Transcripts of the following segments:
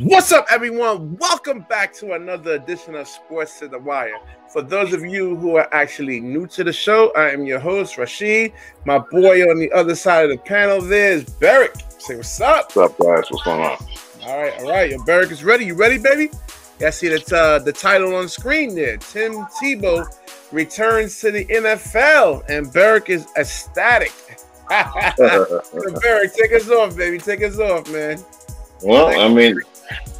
What's up, everyone? Welcome back to another edition of Sports to the Wire. For those of you who are actually new to the show, I am your host, Rashid. My boy on the other side of the panel there is Beric. Say what's up. What's up, guys? What's going on? All right. Your Beric is ready. You ready, baby? Yeah, see the title on screen there. Tim Tebow returns to the NFL, and Beric is ecstatic. So Beric, take us off, baby. Take us off, man. Well, I mean...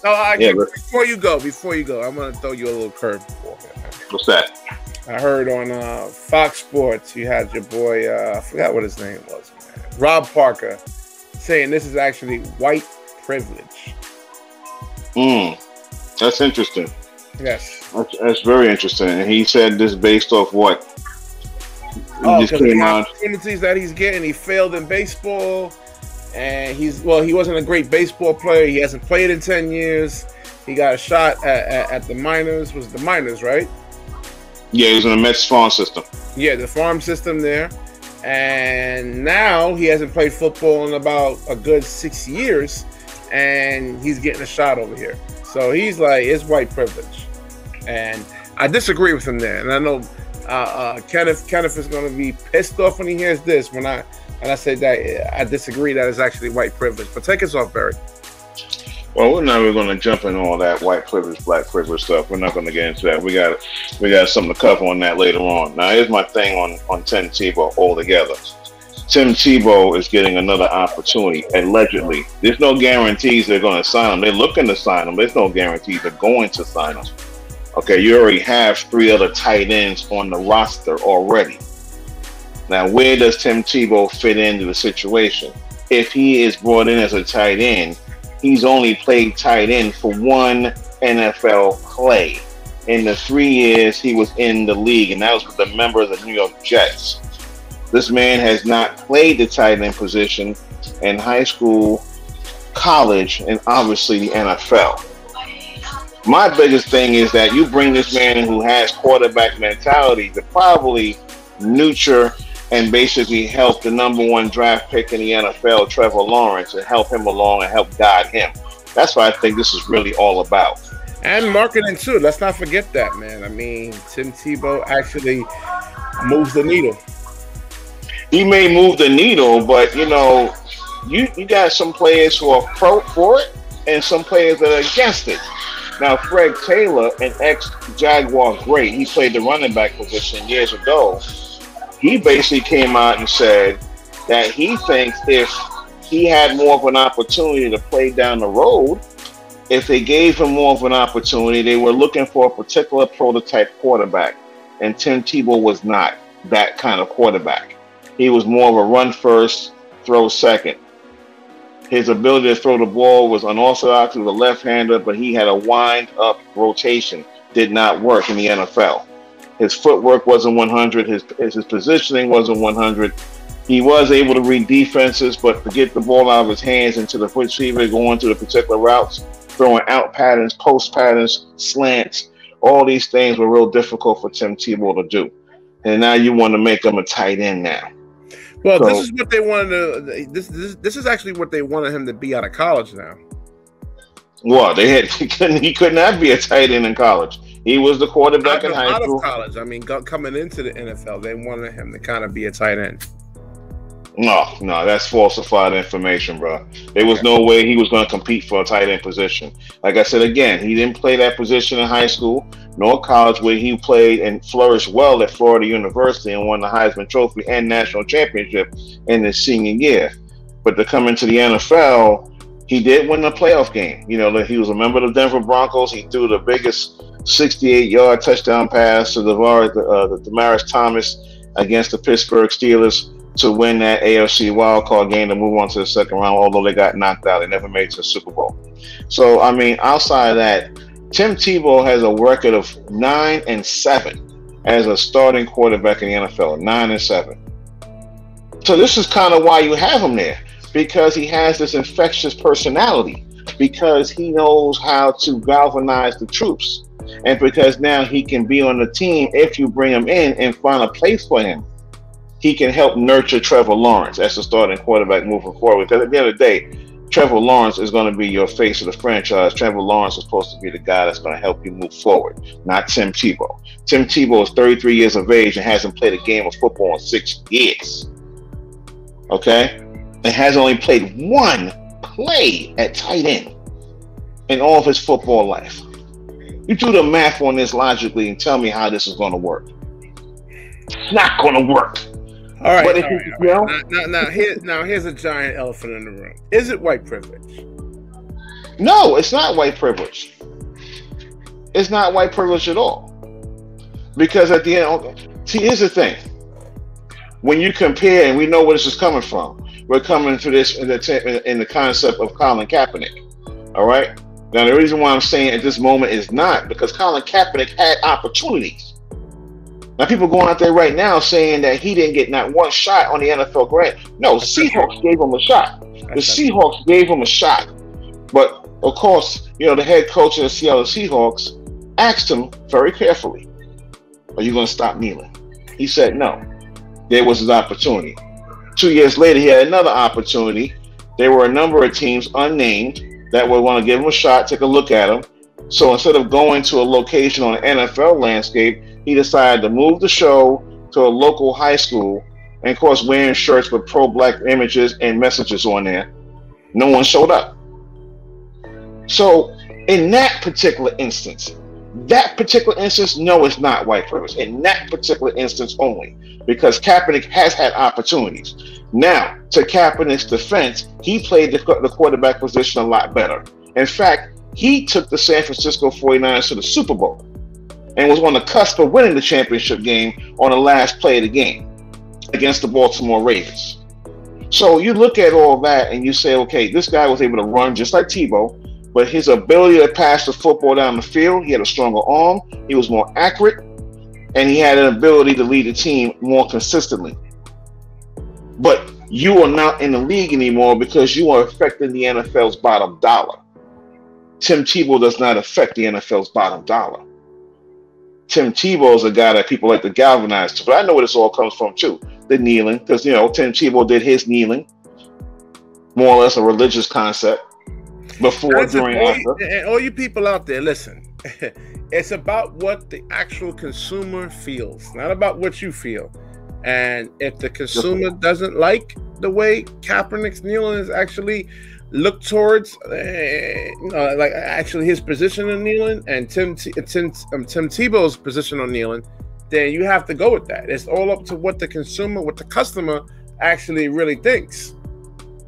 Before you go, I'm going to throw you a little curveball here, man. What's that? I heard on Fox Sports, you had your boy, I forgot what his name was, man, Rob Parker, saying this is actually white privilege. That's interesting. Yes. That's very interesting. And he said this based off what? Because the opportunities that he's getting, he failed in baseball. And he wasn't a great baseball player. He hasn't played in 10 years. He got a shot at the minors. Was it the minors, right? Yeah, he was in the Mets farm system. Yeah, the farm system there. And now he hasn't played football in about a good 6 years. And he's getting a shot over here. So he's like, it's white privilege. And I disagree with him there. And I know Kenneth is going to be pissed off when he hears this. And I say that I disagree that it's actually white privilege. But take us off, Barry. Well, we're not really going to jump in all that white privilege, black privilege stuff. We're not going to get into that. We got something to cover on that later on. Now, here's my thing on Tim Tebow altogether. Tim Tebow is getting another opportunity, allegedly. There's no guarantees they're going to sign him. They're looking to sign him. There's no guarantees they're going to sign him. Okay, you already have 3 other tight ends on the roster already. Now, where does Tim Tebow fit into the situation? If he is brought in as a tight end, he's only played tight end for 1 NFL play in the 3 years he was in the league, and that was with a member of the New York Jets. This man has not played the tight end position in high school, college, and obviously the NFL. My biggest thing is that you bring this man in who has quarterback mentality to probably nurture and basically help the #1 draft pick in the NFL, Trevor Lawrence, and help him along and help guide him. That's what I think this is really all about. And marketing too. Let's not forget that, man. I mean, Tim Tebow actually moves the needle. He may move the needle, but you know, you got some players who are pro for it and some players that are against it. Now, Fred Taylor, an ex-Jaguar great, he played the running back position years ago. He basically came out and said that he thinks if he had more of an opportunity to play down the road, if they gave him more of an opportunity, they were looking for a particular prototype quarterback. And Tim Tebow was not that kind of quarterback. He was more of a run first, throw second. His ability to throw the ball was unorthodox. He was a left-hander, but he had a wind-up rotation. Did not work in the NFL. His footwork wasn't 100. His positioning wasn't 100. He was able to read defenses, but to get the ball out of his hands into the receiver, going to the particular routes, throwing out patterns, post patterns, slants, all these things were real difficult for Tim Tebow to do. And now you want to make him a tight end now. Well, so, this is what they wanted to. This is actually what they wanted him to be out of college now. Well, he could not be a tight end in college. He was the quarterback in high school. Out of college, I mean, coming into the NFL, they wanted him to kind of be a tight end. No, that's falsified information, bro. There was no way he was going to compete for a tight end position. Like I said, again, he didn't play that position in high school nor college, where he played and flourished well at Florida University and won the Heisman Trophy and national championship in his senior year. But to come into the NFL, he did win the playoff game. You know, he was a member of the Denver Broncos. He threw the biggest 68-yard touchdown pass to Demaryius Thomas against the Pittsburgh Steelers to win that AFC wildcard game to move on to the second round, although they got knocked out. They never made it to the Super Bowl. So, I mean, outside of that, Tim Tebow has a record of 9-7 as a starting quarterback in the NFL, 9-7. So this is kind of why you have him there, because he has this infectious personality, because he knows how to galvanize the troops, and because now he can be on the team if you bring him in and find a place for him. He can help nurture Trevor Lawrence as the starting quarterback moving forward, because at the end of the day, Trevor Lawrence is going to be your face of the franchise. Trevor Lawrence is supposed to be the guy that's going to help you move forward, not Tim Tebow. Tim Tebow is 33 years of age and hasn't played a game of football in 6 years. Okay? And has only played one play at tight end in all of his football life. You do the math on this logically and tell me how this is going to work. It's not going to work. All right. Now here's a giant elephant in the room. Is it white privilege? No, it's not white privilege. It's not white privilege at all. Because at the end, see, here's the thing. When you compare, and we know where this is coming from, we're coming to this in the concept of Colin Kaepernick. All right? Now, the reason why I'm saying at this moment is not because Colin Kaepernick had opportunities. Now, people going out there right now saying that he didn't get not one shot on the NFL grant. No, the Seahawks gave him a shot. The Seahawks gave him a shot. But, of course, the head coach of the Seattle Seahawks asked him very carefully, are you going to stop kneeling? He said no. There was his opportunity. 2 years later, he had another opportunity. There were a number of teams unnamed that would want to give him a shot, take a look at him. So instead of going to a location on the NFL landscape, he decided to move the show to a local high school, and of course wearing shirts with pro-black images and messages on there. No one showed up. So in that particular instance, no, it's not white privilege. In that particular instance only, because Kaepernick has had opportunities. Now, to Kaepernick's defense, he played the quarterback position a lot better. In fact, he took the San Francisco 49ers to the Super Bowl and was on the cusp of winning the championship game on the last play of the game against the Baltimore Ravens. So you look at all that and you say, okay, this guy was able to run just like Tebow, but his ability to pass the football down the field, he had a stronger arm, he was more accurate, and he had an ability to lead the team more consistently. But you are not in the league anymore because you are affecting the NFL's bottom dollar. Tim Tebow does not affect the NFL's bottom dollar. Tim Tebow is a guy that people like to galvanize to, but I know where this all comes from too. The kneeling, because Tim Tebow did his kneeling, more or less a religious concept. Before, during, after. And all you people out there, listen. It's about what the actual consumer feels, not about what you feel. And if the consumer doesn't like the way Kaepernick's kneeling is actually looked towards, like actually his position on kneeling and Tim Tebow's position on kneeling, then you have to go with that. It's all up to what the customer actually really thinks.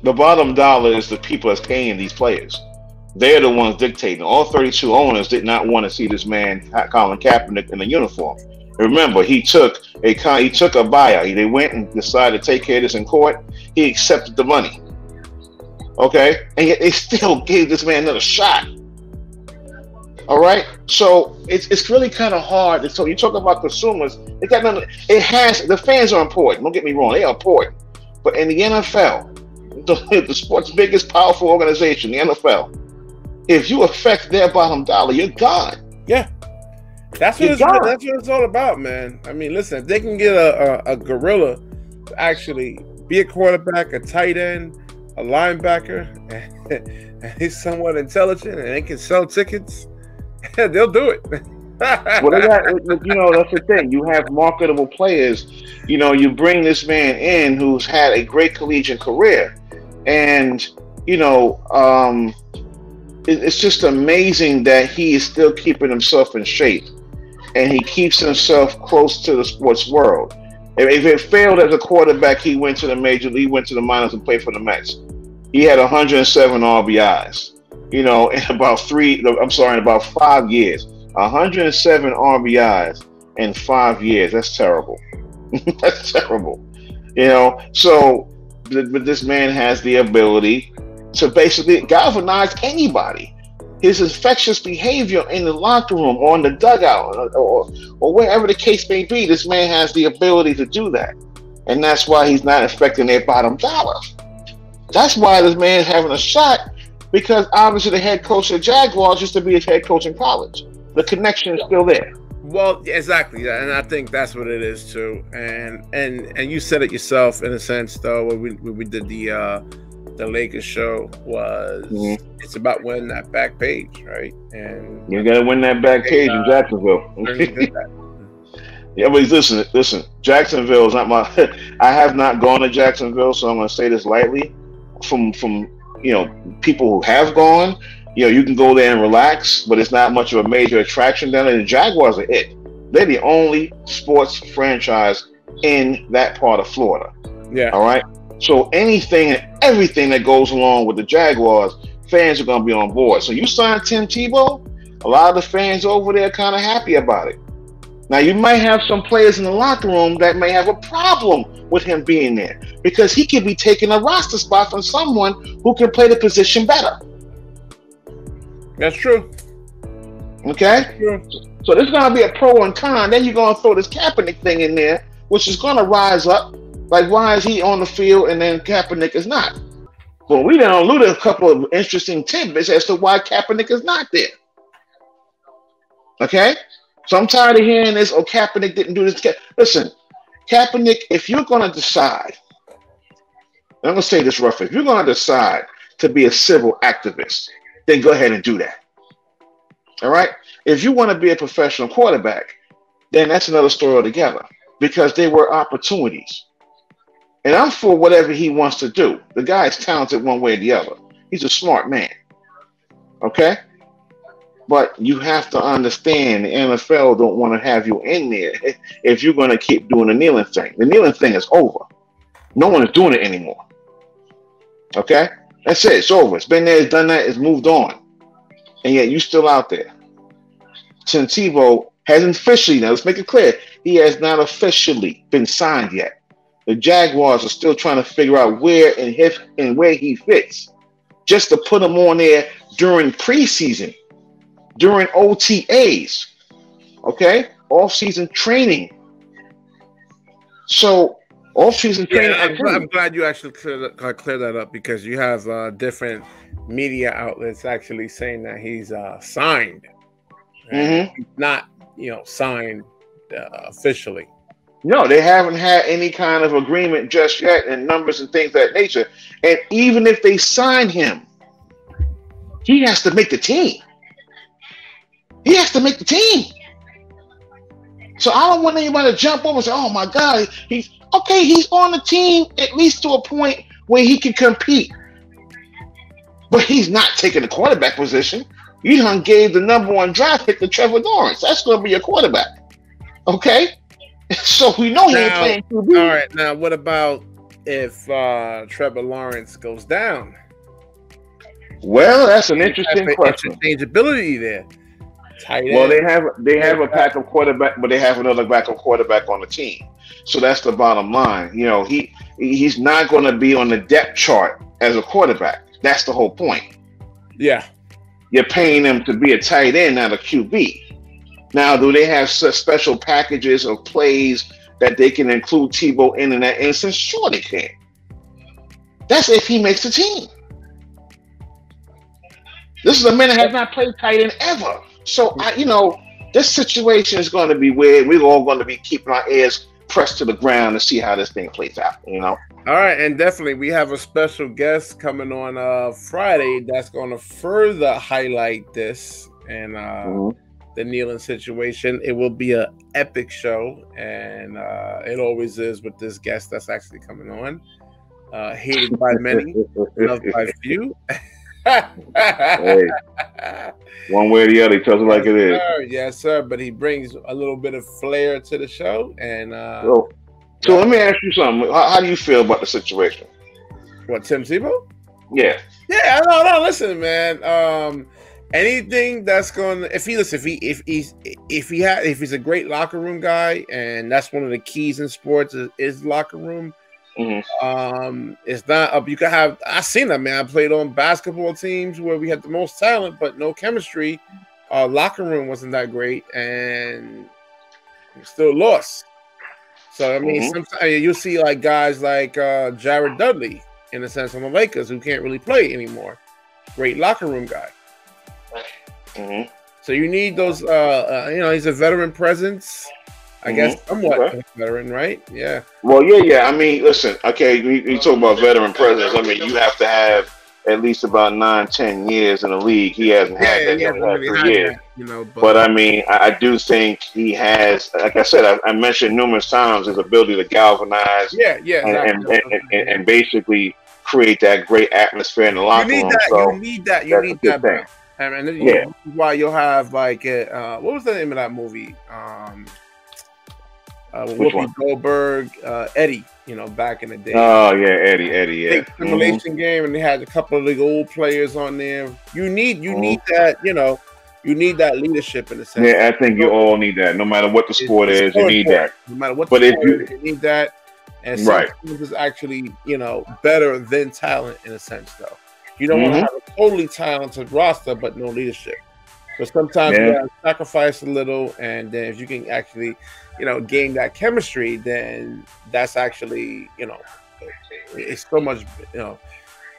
The bottom dollar is the people that's paying these players. They're the ones dictating. All 32 owners did not want to see this man, Colin Kaepernick, in a uniform. Remember, he took a buyout. They went and decided to take care of this in court. He accepted the money. Okay? And yet they still gave this man another shot. All right? So it's really kind of hard. So you talk about consumers. The fans are important. Don't get me wrong. They are important. But in the NFL, the sport's biggest powerful organization, the NFL, if you affect their bottom dollar, you're gone. Yeah. That's what it's all about, man. I mean, listen, if they can get a gorilla to actually be a quarterback, a tight end, a linebacker, and he's somewhat intelligent and they can sell tickets, they'll do it. Well, that's the thing. You have marketable players. You bring this man in who's had a great collegiate career, and it's just amazing that he is still keeping himself in shape, and he keeps himself close to the sports world. If it failed as a quarterback, he went to the major league, went to the minors, and played for the Mets. He had 107 RBIs. In about 5 years. 107 RBIs in 5 years. That's terrible. That's terrible. But this man has the ability to basically galvanize anybody. His infectious behavior in the locker room or in the dugout or wherever the case may be, this man has the ability to do that. And that's why he's not affecting their bottom dollar. That's why this man is having a shot, because obviously the head coach of the Jaguars used to be his head coach in college. The connection is still there. Well, exactly, and I think that's what it is too. And you said it yourself in a sense, though, when we did the the Lakers show was it's about winning that back page, right? And you got to win that back page in Jacksonville. Yeah, but listen. Jacksonville is not my. I have not gone to Jacksonville, so I'm going to say this lightly. From people who have gone, you can go there and relax, but it's not much of a major attraction down there. The Jaguars are it. They're the only sports franchise in that part of Florida. Yeah. All right. So anything and everything that goes along with the Jaguars, fans are going to be on board. So you sign Tim Tebow, a lot of the fans over there are kind of happy about it. Now, you might have some players in the locker room that may have a problem with him being there because he could be taking a roster spot from someone who can play the position better. That's true. Okay? That's true. So there's going to be a pro and con. Then you're going to throw this Kaepernick thing in there, which is going to rise up. Like, why is he on the field and then Kaepernick is not? Well, we done alluded a couple of interesting tidbits as to why Kaepernick is not there. Okay? So I'm tired of hearing this, Kaepernick didn't do this. Listen, Kaepernick, if you're going to decide, I'm going to say this roughly, if you're going to decide to be a civil activist, then go ahead and do that. All right? If you want to be a professional quarterback, then that's another story altogether because there were opportunities. And I'm for whatever he wants to do. The guy is talented one way or the other. He's a smart man. Okay? But you have to understand the NFL don't want to have you in there if you're going to keep doing the kneeling thing. The kneeling thing is over. No one is doing it anymore. Okay? That's it. It's over. It's been there. It's done that. It's moved on. And yet you're still out there. Tim Tebow hasn't officially, now let's make it clear, he has not officially been signed yet. The Jaguars are still trying to figure out where and where he fits. Just to put him on there during preseason. During OTAs, okay, off-season training. So, off-season training. I'm glad you actually clear that up because you have different media outlets actually saying that he's signed, right? He's not, signed officially. No, they haven't had any kind of agreement just yet, and numbers and things of that nature. And even if they sign him, he has to make the team. He has to make the team. So I don't want anybody to jump over and say, oh my God, he's on the team at least to a point where he can compete. But he's not taking the quarterback position. You done gave the number 1 draft pick to Trevor Lawrence. That's going to be your quarterback. Okay? So we know he ain't playing QB. All right. Now, what about if Trevor Lawrence goes down? Well, that's an interesting question. Interchangeability there. Well, they have a backup quarterback, but they have another backup quarterback on the team. So that's the bottom line. He's not going to be on the depth chart as a quarterback. That's the whole point. Yeah. You're paying him to be a tight end, not a QB. Now, do they have such special packages of plays that they can include Tebow in that instance? Sure, they can. That's if he makes the team. This is a man that has not played tight end ever. So, this situation is going to be weird. We're all going to be keeping our ears pressed to the ground to see how this thing plays out, All right, and definitely we have a special guest coming on Friday that's going to further highlight this and the kneeling situation. It will be an epic show, and it always is with this guest that's actually coming on. Hated by many, loved by few. Hey, one way or the other, he tells it like it is. Yes, sir. But he brings a little bit of flair to the show. And so let me ask you something. How do you feel about the situation? What, Tim Tebow? Yeah. Yeah. No. Listen, man. Anything that's going to, if he's a great locker room guy, and that's one of the keys in sports is locker room. It's not you can have. I've seen that, man. I played on basketball teams where we had the most talent but no chemistry. Our locker room wasn't that great, and we still lost. So I mean, sometimes you see like guys like Jared Dudley, in a sense, on the Lakers who can't really play anymore. Great locker room guy. So you need those. He's a veteran presence. I guess somewhat Okay. veteran, right? Yeah. Well, yeah. I mean, listen. Okay, you talk about veteran presidents. I mean, you have to have at least about 9, 10 years in the league. He hasn't had that. He He only hasn't had really 3 years. that, you know. But I mean, I do think he has. Like I said, I mentioned numerous times his ability to galvanize. Yeah, exactly. And basically create that great atmosphere in the locker room. So you need that, bro. And then, yeah. Why you'll have like what was the name of that movie? Whoopi Goldberg, Eddie. You know, back in the day. Oh yeah, Eddie. Yeah. Simulation game, and they had a couple of the old players on there. You need that. You know, you need that leadership in a sense. Yeah, I think you all need that. No matter what the sport is, you need that. No matter what the sport is, you need that. And sometimes it's actually, you know, better than talent in a sense, though. You don't want to have a totally talented roster, but no leadership. So sometimes you gotta sacrifice a little, and then if you can actually, you know, gain that chemistry, then that's actually, you know, it's so much, you know,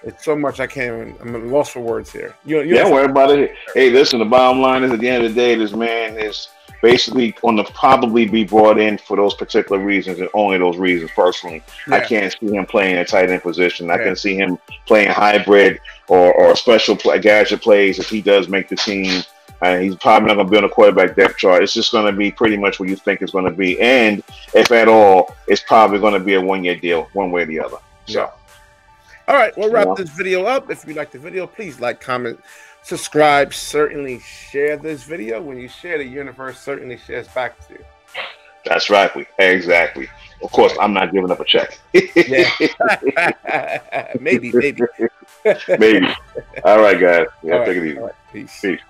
it's so much. I'm lost for words here. Don't worry about it. Hey, listen, the bottom line is at the end of the day, this man is basically going to probably be brought in for those particular reasons and only those reasons. Personally, I can't see him playing a tight end position. I can see him playing hybrid or special gadget plays if he does make the team. He's probably not going to be on a quarterback depth chart. It's just going to be pretty much what you think it's going to be. And if at all, it's probably going to be a 1-year deal, one way or the other. So, all right, we'll wrap this video up. If you like the video, please like, comment, subscribe. Certainly share this video. When you share, the universe certainly shares back to you. That's right. Exactly. Of course, I'm not giving up a check. Maybe. Maybe. All right, guys. Yeah, take it easy. All right, peace. Peace.